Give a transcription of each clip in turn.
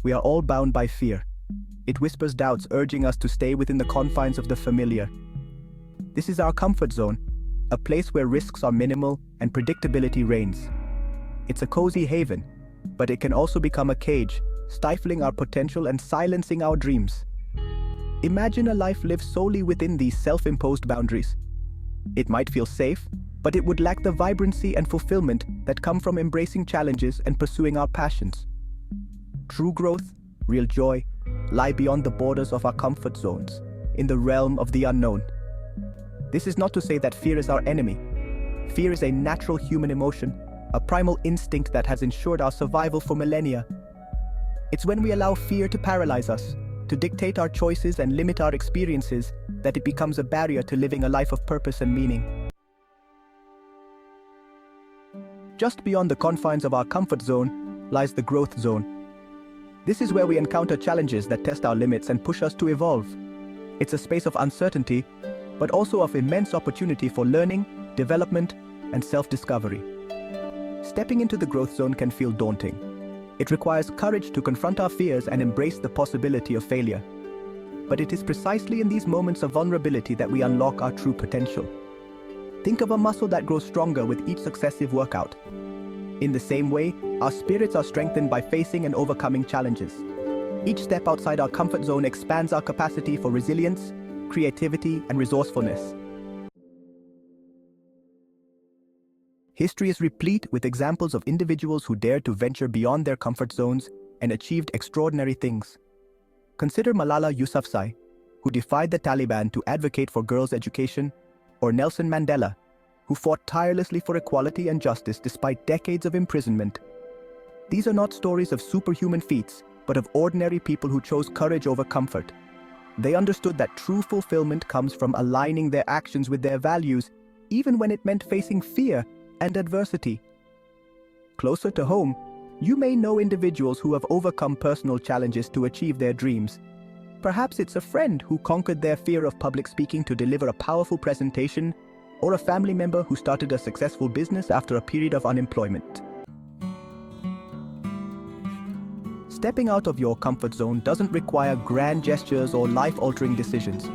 We are all bound by fear. It whispers doubts, urging us to stay within the confines of the familiar. This is our comfort zone, a place where risks are minimal and predictability reigns. It's a cozy haven, but it can also become a cage, stifling our potential and silencing our dreams. Imagine a life lived solely within these self-imposed boundaries. It might feel safe, but it would lack the vibrancy and fulfillment that come from embracing challenges and pursuing our passions. True growth, real joy, lie beyond the borders of our comfort zones, in the realm of the unknown. This is not to say that fear is our enemy. Fear is a natural human emotion, a primal instinct that has ensured our survival for millennia. It's when we allow fear to paralyze us, to dictate our choices and limit our experiences, that it becomes a barrier to living a life of purpose and meaning. Just beyond the confines of our comfort zone lies the growth zone. This is where we encounter challenges that test our limits and push us to evolve. It's a space of uncertainty, but also of immense opportunity for learning, development, and self-discovery. Stepping into the growth zone can feel daunting. It requires courage to confront our fears and embrace the possibility of failure. But it is precisely in these moments of vulnerability that we unlock our true potential. Think of a muscle that grows stronger with each successive workout. In the same way, our spirits are strengthened by facing and overcoming challenges. Each step outside our comfort zone expands our capacity for resilience, creativity, and resourcefulness. History is replete with examples of individuals who dared to venture beyond their comfort zones and achieved extraordinary things. Consider Malala Yousafzai, who defied the Taliban to advocate for girls' education, or Nelson Mandela, who fought tirelessly for equality and justice despite decades of imprisonment. These are not stories of superhuman feats, but of ordinary people who chose courage over comfort. They understood that true fulfillment comes from aligning their actions with their values, even when it meant facing fear and adversity. Closer to home, you may know individuals who have overcome personal challenges to achieve their dreams. Perhaps it's a friend who conquered their fear of public speaking to deliver a powerful presentation, or a family member who started a successful business after a period of unemployment. Stepping out of your comfort zone doesn't require grand gestures or life-altering decisions.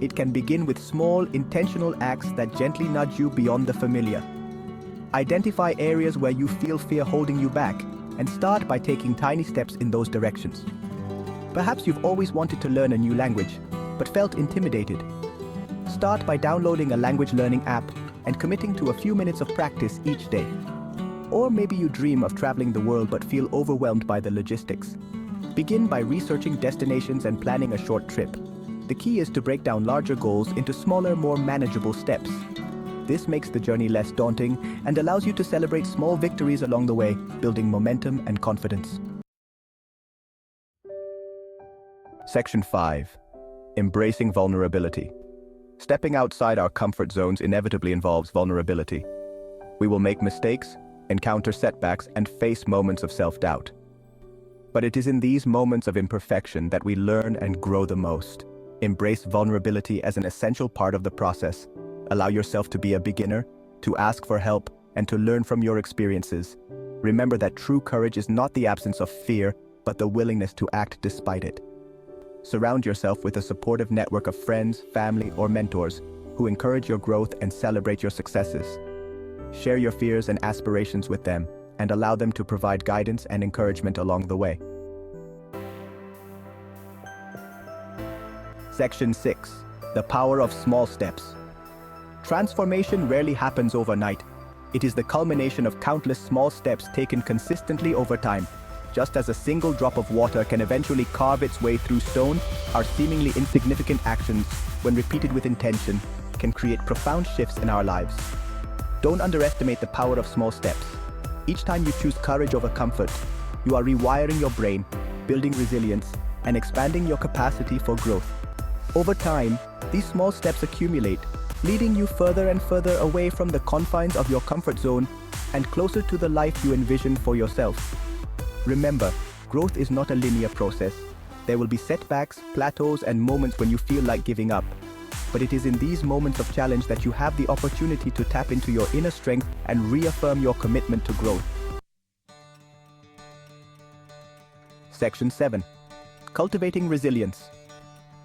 It can begin with small, intentional acts that gently nudge you beyond the familiar. Identify areas where you feel fear holding you back, and start by taking tiny steps in those directions. Perhaps you've always wanted to learn a new language, but felt intimidated. Start by downloading a language learning app and committing to a few minutes of practice each day. Or maybe you dream of traveling the world but feel overwhelmed by the logistics. Begin by researching destinations and planning a short trip. The key is to break down larger goals into smaller, more manageable steps. This makes the journey less daunting and allows you to celebrate small victories along the way, building momentum and confidence. Section 5. Embracing vulnerability. Stepping outside our comfort zones inevitably involves vulnerability. We will make mistakes, encounter setbacks, and face moments of self-doubt. But it is in these moments of imperfection that we learn and grow the most. Embrace vulnerability as an essential part of the process. Allow yourself to be a beginner, to ask for help, and to learn from your experiences. Remember that true courage is not the absence of fear, but the willingness to act despite it. Surround yourself with a supportive network of friends, family, or mentors who encourage your growth and celebrate your successes. Share your fears and aspirations with them, and allow them to provide guidance and encouragement along the way. Section 6. The power of small steps. Transformation rarely happens overnight. It is the culmination of countless small steps taken consistently over time. Just as a single drop of water can eventually carve its way through stone, our seemingly insignificant actions, when repeated with intention, can create profound shifts in our lives. Don't underestimate the power of small steps. Each time you choose courage over comfort, you are rewiring your brain, building resilience, and expanding your capacity for growth. Over time, these small steps accumulate, leading you further and further away from the confines of your comfort zone and closer to the life you envision for yourself. Remember, growth is not a linear process. There will be setbacks, plateaus, and moments when you feel like giving up. But it is in these moments of challenge that you have the opportunity to tap into your inner strength and reaffirm your commitment to growth. Section 7. Cultivating resilience.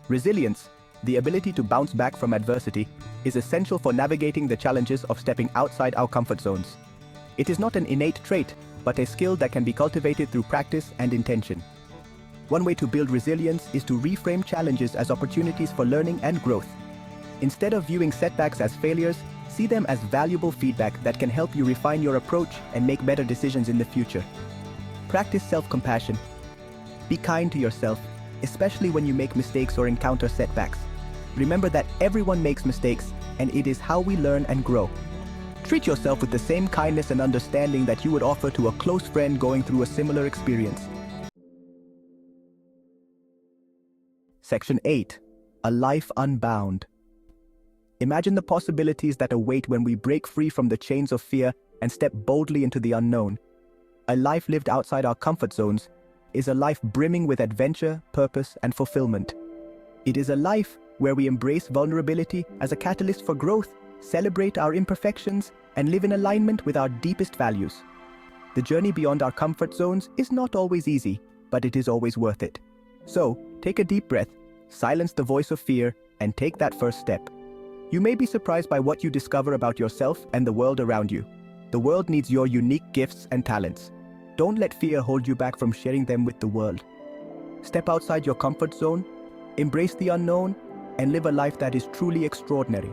Resilience, the ability to bounce back from adversity, is essential for navigating the challenges of stepping outside our comfort zones. It is not an innate trait, but a skill that can be cultivated through practice and intention. One way to build resilience is to reframe challenges as opportunities for learning and growth. Instead of viewing setbacks as failures, see them as valuable feedback that can help you refine your approach and make better decisions in the future. Practice self-compassion. Be kind to yourself, especially when you make mistakes or encounter setbacks. Remember that everyone makes mistakes, and it is how we learn and grow. Treat yourself with the same kindness and understanding that you would offer to a close friend going through a similar experience. Section 8. A life unbound. Imagine the possibilities that await when we break free from the chains of fear and step boldly into the unknown. A life lived outside our comfort zones is a life brimming with adventure, purpose, and fulfillment. It is a life where we embrace vulnerability as a catalyst for growth, celebrate our imperfections, and live in alignment with our deepest values. The journey beyond our comfort zones is not always easy, but it is always worth it. So, take a deep breath, silence the voice of fear, and take that first step. You may be surprised by what you discover about yourself and the world around you. The world needs your unique gifts and talents. Don't let fear hold you back from sharing them with the world. Step outside your comfort zone, embrace the unknown, and live a life that is truly extraordinary.